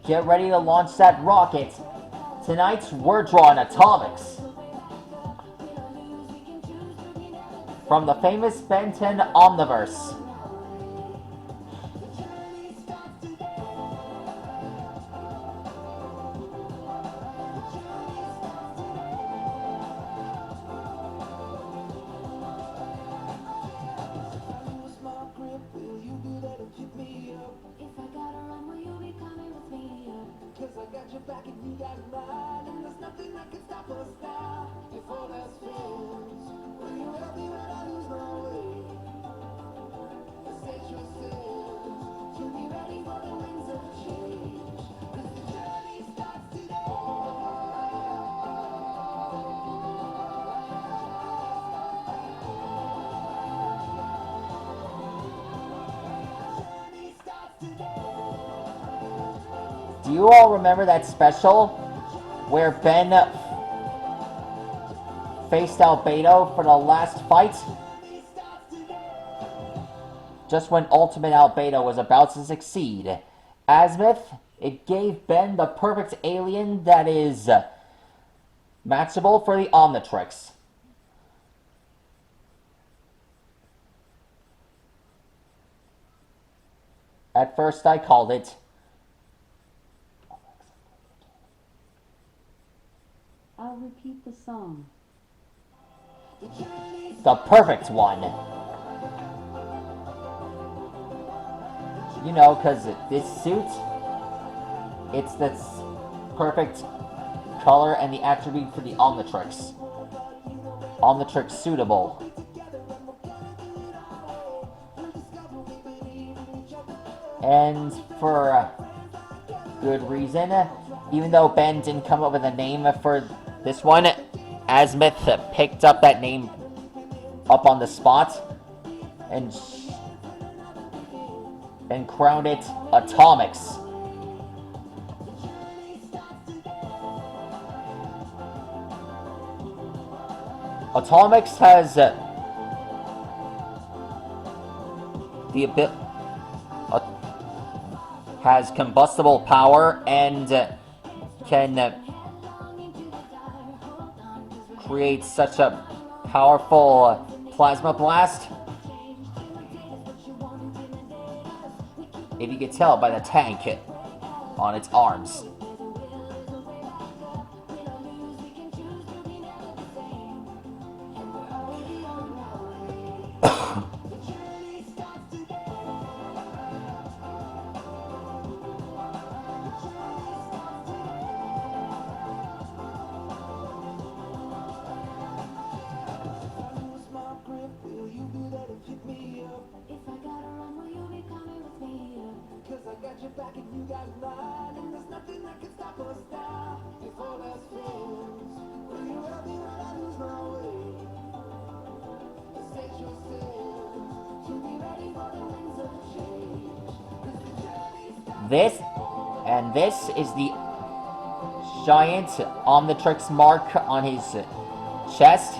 Get ready to launch that rocket. Tonight, we're drawing atomix. From the famous Ben 10 Omniverse. Do you all remember that special where Ben faced Albedo for the last fight? Just when Ultimate Albedo was about to succeed, Azimuth, it gave Ben the perfect alien that is matchable for the OMNITRIX. At first I called it I'll repeat the song. the perfect one. You know, because this suit, it's the perfect color and the attribute for the OMNITRIX. OMNITRIX suitable. And for good reason, even though Ben didn't come up with a name for this one, Azimuth picked up that name up on the spot and crowned it atomix. Atomix has has combustible power and can create such a powerful plasma blast. If you could tell by the tank on its arms. This is the giant OMNITRIX mark on his chest.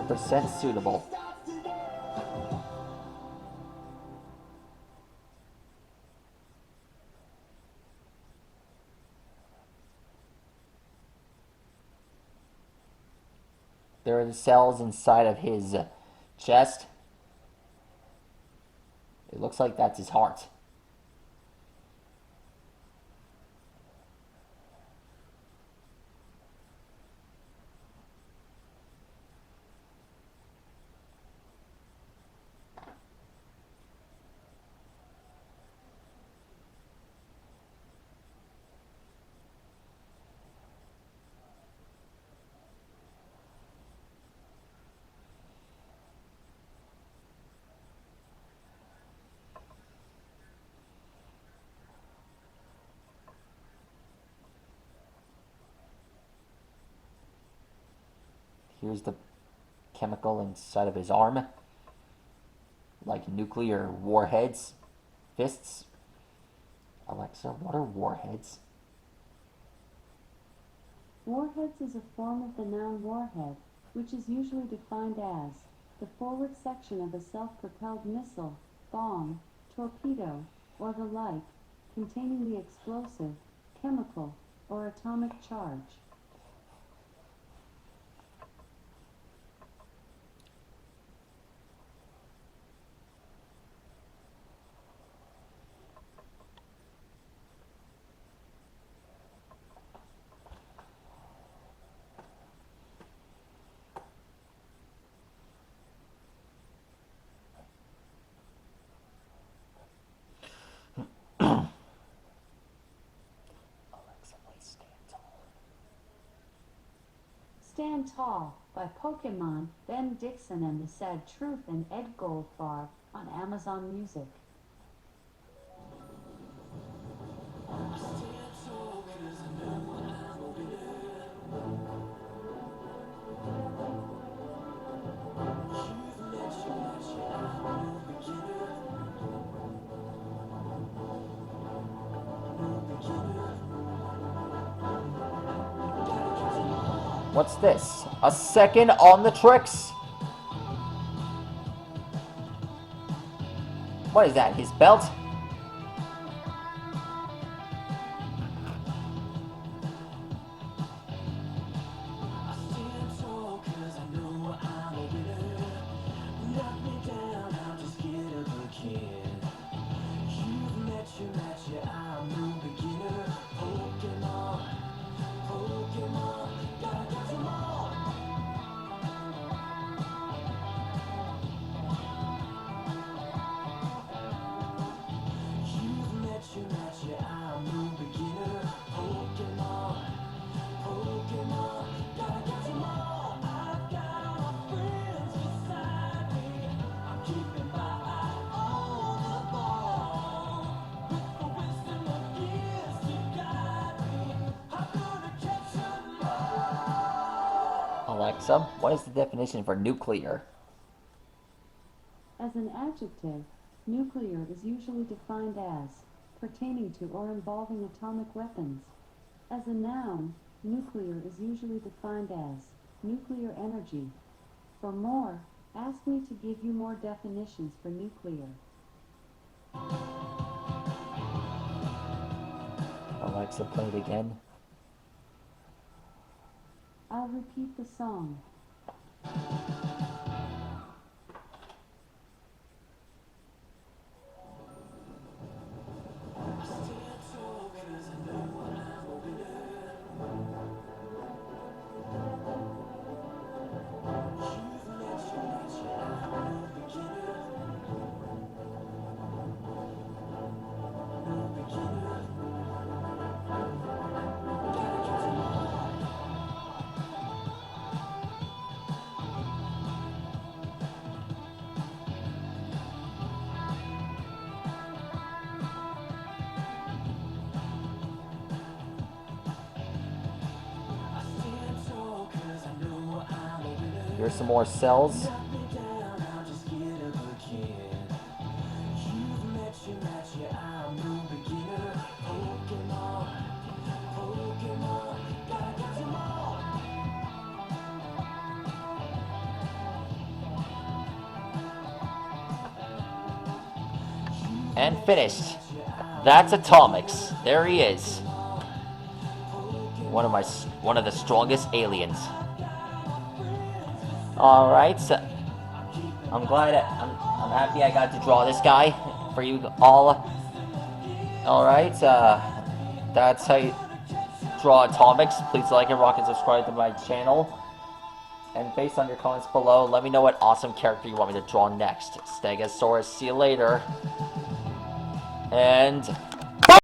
%, suitable. There are the cells inside of his chest. It looks like that's his heart. Here's the chemical inside of his arm. Like nuclear warheads. Fists. Alexa, what are warheads? Warheads is a form of the noun warhead, which is usually defined as the forward section of a self-propelled missile, bomb, torpedo, or the like, containing the explosive, chemical, or atomic charge. Alexa, please stand tall. Stand Tall by Pokemon, Ben Dixon and the Sad Truth and Ed Goldfarb on Amazon Music. What's this? A second OMNITRIX? What is that? His belt? Alexa, what is the definition for nuclear? As an adjective, nuclear is usually defined as pertaining to or involving atomic weapons. As a noun, nuclear is usually defined as nuclear energy. For more, ask me to give you more definitions for nuclear. Alexa, play it again. I'll repeat the song. Here's some more cells. And finished. That's atomix. There he is. One of the strongest aliens. All right, so I'm glad. I'm happy I got to draw this guy for you all. All right, that's how you draw atomix. Please like and rock and subscribe to my channel. And based on your comments below, let me know what awesome character you want me to draw next. Stegosaurus, see you later. And